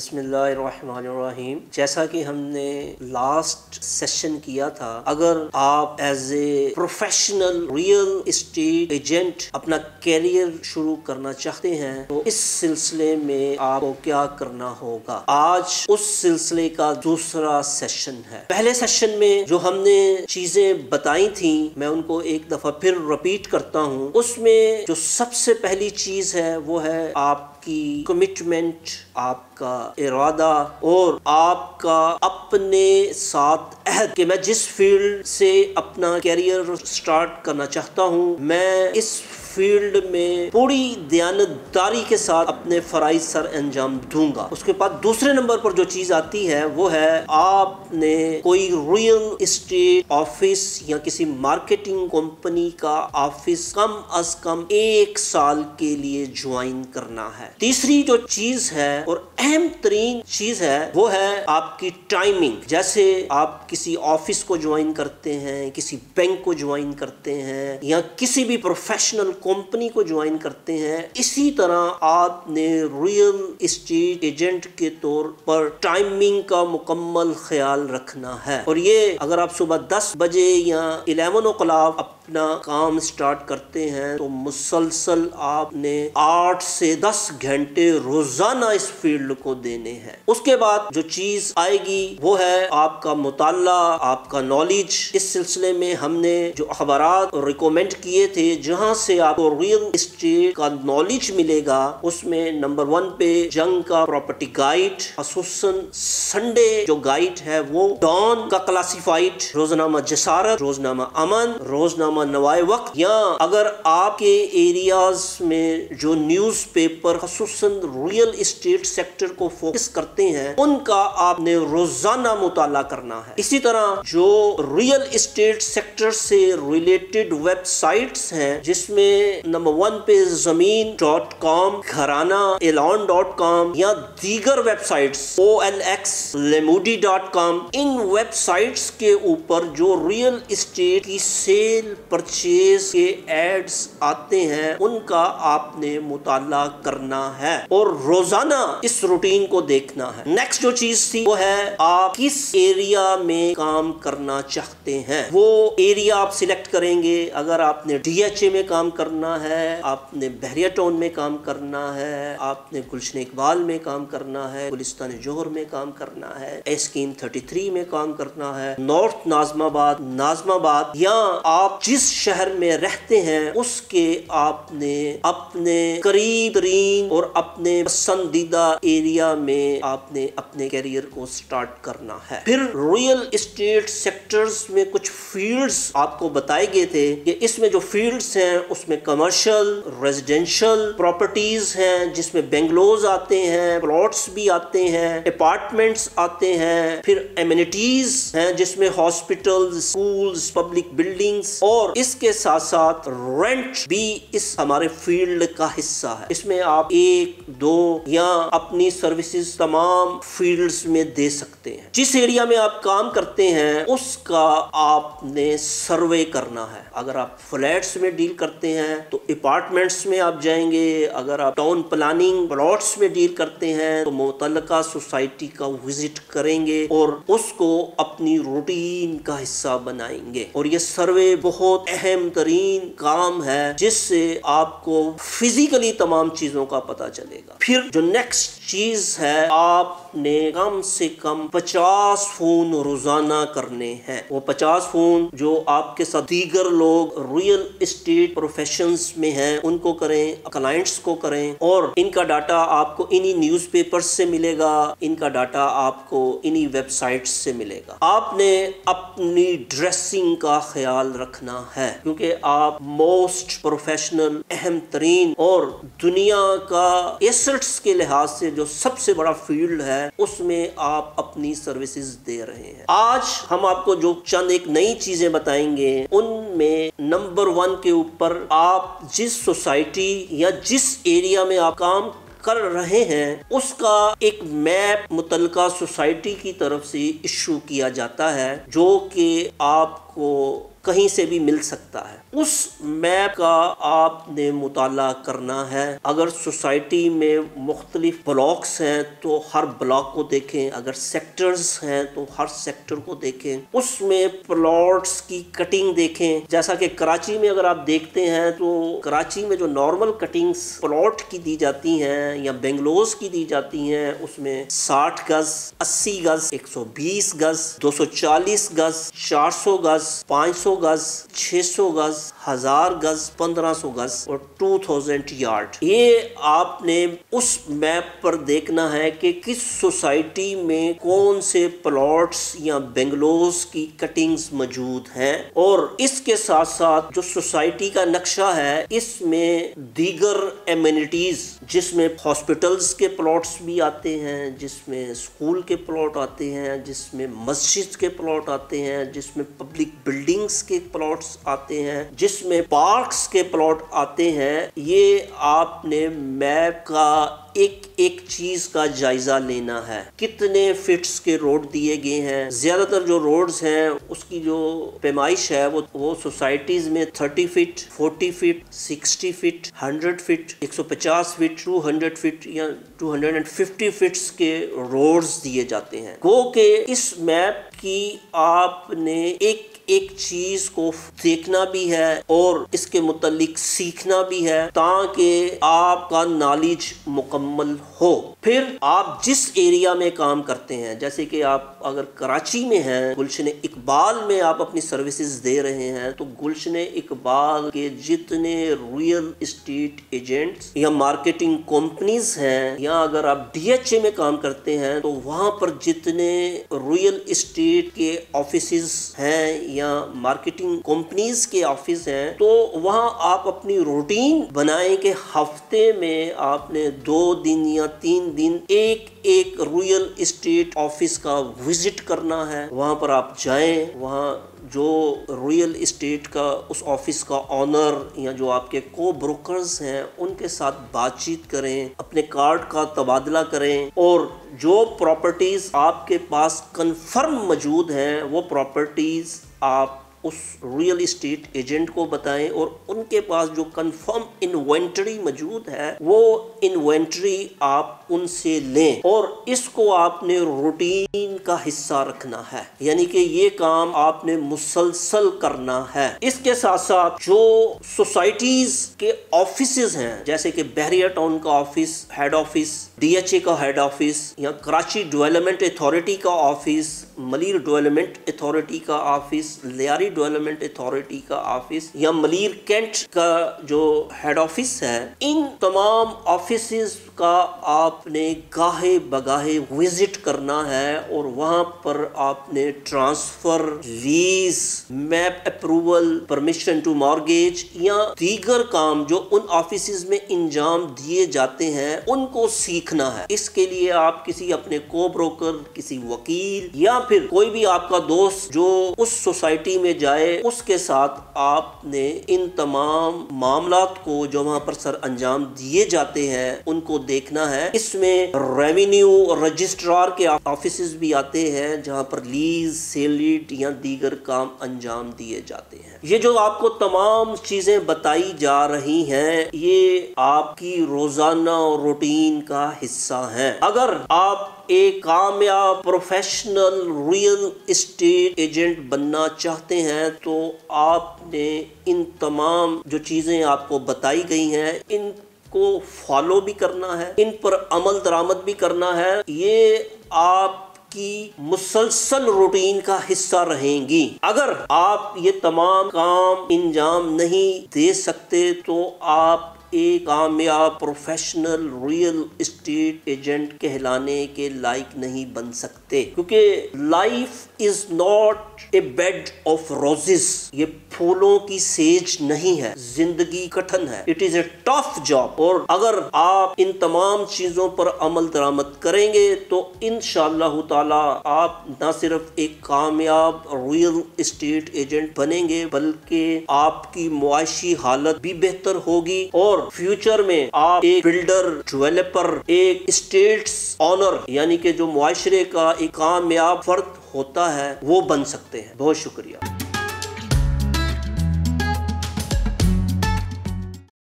बिस्मिल्लाहिर्रहमानिर्रहीम। जैसा कि हमने लास्ट सेशन किया था, अगर आप as a professional real estate agent अपना कैरियर शुरू करना चाहते हैं तो इस सिलसिले में आपको क्या करना होगा। आज उस सिलसिले का दूसरा सेशन है। पहले सेशन में जो हमने चीजें बताई थी मैं उनको एक दफा फिर रिपीट करता हूँ। उसमें जो सबसे पहली चीज है वो है आपकी कमिटमेंट, आपका इरादा और आपका अपने साथ अहद कि मैं जिस फील्ड से अपना कैरियर स्टार्ट करना चाहता हूँ मैं इस फील्ड में पूरी दयानतदारी के साथ अपने फराइज सर अंजाम दूंगा। उसके बाद दूसरे नंबर पर जो चीज आती है वो है आपने कोई रियल एस्टेट ऑफिस या किसी मार्केटिंग कंपनी का ऑफिस कम अज कम 1 साल के लिए ज्वाइन करना है। तीसरी जो चीज है और अहम तरीन चीज है वो है आपकी टाइमिंग। जैसे आप किसी ऑफिस को ज्वाइन करते हैं, किसी बैंक को ज्वाइन करते हैं या किसी भी प्रोफेशनल कंपनी को ज्वाइन करते हैं, इसी तरह आपने रियल एस्टेट एजेंट के तौर पर टाइमिंग का मुकम्मल ख्याल रखना है। और ये अगर आप सुबह 10 बजे या 11 o'clock अपना काम स्टार्ट करते हैं तो मुसलसल आपने 8 से 10 घंटे रोजाना इस फील्ड को देने हैं। उसके बाद जो चीज आएगी वो है आपका मुताला, आपका नॉलेज। इस सिलसिले में हमने जो अखबारात रिकमेंड किए थे जहां से आपको रियल एस्टेट का नॉलेज मिलेगा, उसमें नंबर 1 पे जंग का प्रॉपर्टी गाइड, खसूसन संडे जो गाइड है वो, डॉन का क्लासिफाइड, रोजनामा जसारत, रोजनामा अमन, रोजनामा नवाए वक्त, या अगर आपके एरियाज में जो न्यूज पेपर खसूसन रियल एस्टेट सेक्टर को फोकस करते हैं उनका आपने रोजाना मुताला करना है। इसी तरह जो रियल एस्टेट सेक्टर से रिलेटेड वेबसाइट्स हैं जिसमें नंबर 1 पे ज़मीन.com, घराना elon.com या दीगर वेबसाइट्स OLX, lemudi.com, इन वेबसाइट्स के ऊपर जो रियल एस्टेट की सेल परचेज के एड्स आते हैं उनका आपने मुताला करना है और रोजाना इस रूटीन को देखना है। नेक्स्ट जो चीज थी वो है आप किस एरिया में काम करना चाहते हैं, वो एरिया आप सिलेक्ट करेंगे। अगर आपने DHA में काम करना है, आपने बहरिया टाउन में काम करना है, आपने गुलशन इकबाल में काम करना है, गुलिस्तान जोहर में काम करना है, एस्कीम 33 में काम करना है, नॉर्थ नाजमाबाद या आप जिस शहर में रहते हैं उसके आपने अपने करीब तरीन और अपने पसंदीदा एरिया में आपने अपने कैरियर को स्टार्ट करना है। फिर रियल एस्टेट सेक्टर्स में कुछ फील्ड्स आपको बताए गए थे कि इसमें जो फील्ड्स हैं उसमें कमर्शियल, रेजिडेंशियल प्रॉपर्टीज हैं जिसमें बेंगलोज आते हैं, प्लॉट्स भी आते हैं, अपार्टमेंट्स आते हैं, फिर एमिनिटीज हैं जिसमें हॉस्पिटल्स, स्कूल्स, पब्लिक बिल्डिंग्स, और इसके साथ साथ रेंट भी इस हमारे फील्ड का हिस्सा है। इसमें आप 1, 2 या अपनी सर्विसेज तमाम फील्ड्स में दे सकते हैं। जिस एरिया में आप काम करते हैं उसका आपने सर्वे करना है। अगर आप फ्लैट्स में डील करते हैं तो अपार्टमेंट्स में आप जाएंगे, अगर आप टाउन प्लानिंग प्लॉट्स में डील करते हैं तो मुतल्लिका सोसाइटी का विजिट करेंगे और उसको अपनी रूटीन का हिस्सा बनाएंगे। और ये सर्वे बहुत अहम तरीन काम है जिससे आपको फिजिकली तमाम चीजों का पता चलेगा। फिर जो नेक्स्ट चीज है आपने कम से कम 50 फोन रोजाना करने हैं। वो 50 फोन जो आपके साथ दीगर लोग रियल एस्टेट प्रोफेशंस में हैं उनको करें, क्लाइंट्स को करें, और इनका डाटा आपको इन्हीं न्यूज़पेपर्स से मिलेगा, इनका डाटा आपको इन्हीं वेबसाइट्स से मिलेगा। आपने अपनी ड्रेसिंग का ख्याल रखना है क्योंकि आप मोस्ट प्रोफेशनल, अहम तरीन और दुनिया का एसेट्स के लिहाज से जो सबसे बड़ा फील्ड है उसमें आप अपनी सर्विसेज दे रहे हैं। आज हम आपको जो चंद एक नई चीजें बताएंगे उनमें नंबर 1 के ऊपर आप जिस सोसाइटी या जिस एरिया में आप काम कर रहे हैं उसका एक मैप मुतल्लिका सोसाइटी की तरफ से इशू किया जाता है जो कि आपको کو کہیں سے بھی مل سکتا ہے. اس میپ کا آپ نے مطالعہ کرنا ہے. اگر سوسائٹی میں مختلف بلاکس ہیں تو ہر بلاک کو دیکھیں, اگر سیکٹرز ہیں تو ہر سیکٹر کو دیکھیں, اس میں پلاٹس کی کٹنگ دیکھیں. جیسا کہ کراچی میں اگر آپ دیکھتے ہیں تو کراچی میں جو نارمل کٹنگز پلاٹ کی دی جاتی ہیں یا بنگلوز کی دی جاتی ہیں, اس میں 60 گز, 80 گز, 120 گز, 240 گز, 400 گز, 500 گز, 600 گز, 1000 گز, 1500 گز اور 2000 یارڈ. یہ آپ نے اس میپ پر دیکھنا ہے کہ کس سوسائٹی میں کون سے پلاٹس یا بنگلوز کی کٹنگز موجود ہیں, اور اس کے ساتھ ساتھ جو سوسائٹی کا نقشہ ہے اس میں دیگر ایمینٹیز, جس میں ہاسپٹلز کے پلاٹس بھی آتے ہیں, جس میں اسکول کے پلاٹ آتے ہیں, جس میں مسجد کے پلاٹ آتے ہیں, جس میں پبلک بلڈنگز کے پلاٹس آتے ہیں, جس میں پارکس کے پلاٹ آتے ہیں. یہ آپ نے میپ کا ایک چیز کا جائزہ لینا ہے. کتنے فٹس کے روڈ دیے گئے ہیں. زیادہ تر جو روڈز ہیں اس کی جو پیمائش ہے وہ سوسائٹیز میں 30 foot, 40 foot, 60 foot, 100 foot, 150 foot, 200 foot یا 250 فٹس کے روڈز دیے جاتے ہیں. گو کہ اس میپ کی آپ نے ایک چیز کو دیکھنا بھی ہے اور اس کے متعلق سیکھنا بھی ہے تاکہ آپ کا نالج مکمل ہو. پھر آپ جس ایریا میں کام کرتے ہیں, جیسے کہ آپ اگر کراچی میں ہیں, گلشن اقبال میں آپ اپنی سروسز دے رہے ہیں, تو گلشن اقبال کے جتنے ریئل اسٹیٹ ایجنٹس یا مارکیٹنگ کمپنیز ہیں, یا اگر آپ DHA میں کام کرتے ہیں تو وہاں پر جتنے ریئل اسٹیٹ کے آفیسز ہیں یا مارکیٹنگ کمپنیز کے آفس ہیں, تو وہاں آپ اپنی روٹین بنائیں کہ ہفتے میں آپ نے 2 دن یا 3 دن ایک ریئل اسٹیٹ آفس کا وزٹ کرنا ہے. وہاں پر آپ جائیں, وہاں جو ریئل اسٹیٹ کا اس آفس کا آنر یا جو آپ کے کو بروکرز ہیں ان کے ساتھ بات چیت کریں, اپنے کارڈ کا تبادلہ کریں, اور جو پراپرٹیز آپ کے پاس کنفرم موجود ہیں وہ پراپرٹیز آپ اس ریئل اسٹیٹ ایجنٹ کو بتائیں, اور ان کے پاس جو کنفرم انوینٹری موجود ہے وہ انوینٹری آپ ان سے لیں, اور اس کو آپ نے روٹین کا حصہ رکھنا ہے. یعنی کہ یہ کام آپ نے مسلسل کرنا ہے. اس کے ساتھ ساتھ جو سوسائٹیز کے آفیسز ہیں, جیسے کہ بحریہ ٹاؤن کا آفس, ہیڈ آفس, DHA کا ہیڈ آفس, یا کراچی ڈیولپمنٹ اتھارٹی کا آفس, ملیر ڈیولپمنٹ اتھارٹی کا آفس, لیاری ڈیولپمنٹ اتھارٹی کا آفس, یا ملیر کینٹ کا جو ہیڈ آفس ہے, ان تمام آفیسز کا آپ نے گاہے بگاہے وزٹ کرنا ہے, اور وہاں پر آپ نے transfer, lease, map approval, permission to mortgage یا دیگر کام جو ان آفیسز میں انجام دیے جاتے ہیں ان کو سیکھنا ہے. اس کے لیے آپ کسی اپنے کو بروکر, کسی وکیل یا پھر کوئی بھی آپ کا دوست جو اس سوسائٹی میں جائے, اس کے ساتھ آپ نے ان تمام معاملات کو جو وہاں پر سر انجام دیے جاتے ہیں ان کو دیکھنا ہے. اس میں ریونیو رجسٹرار کے آفیسز بھی آتے ہیں جہاں پر لیز, سیلڈ یا دیگر کام انجام دیے جاتے ہیں. یہ جو آپ کو تمام چیزیں بتائی جا رہی ہیں یہ آپ کی روزانہ روٹین کا حصہ ہیں. اگر آپ ایک کامیاب پروفیشنل ریئل اسٹیٹ ایجنٹ بننا چاہتے ہیں تو آپ نے ان تمام جو چیزیں آپ کو بتائی گئی ہیں ان کو فالو بھی کرنا ہے, ان پر عمل درآمد بھی کرنا ہے. یہ آپ کی مسلسل روٹین کا حصہ رہیں گی. اگر آپ یہ تمام کام انجام نہیں دے سکتے تو آپ ایک کامیاب پروفیشنل ریئل اسٹیٹ ایجنٹ کہلانے کے لائق نہیں بن سکتے, کیونکہ life is not a bad of roses. یہ پھولوں کی سیج نہیں ہے, زندگی کٹھن ہے. It is a tough job. اور اگر آپ ان تمام چیزوں پر عمل درآمد کریں گے تو انشاءاللہ تعالی آپ نہ صرف ایک کامیاب ریئل اسٹیٹ ایجنٹ بنیں گے بلکہ آپ کی معاشی حالت بھی بہتر ہوگی, اور فیوچر میں آپ ایک بلڈر, ڈیولپر, ایک اسٹیٹس آنر یعنی کہ جو معاشرے کا ایک کامیاب فرد ہوتا ہے وہ بن سکتے ہیں. بہت شکریہ.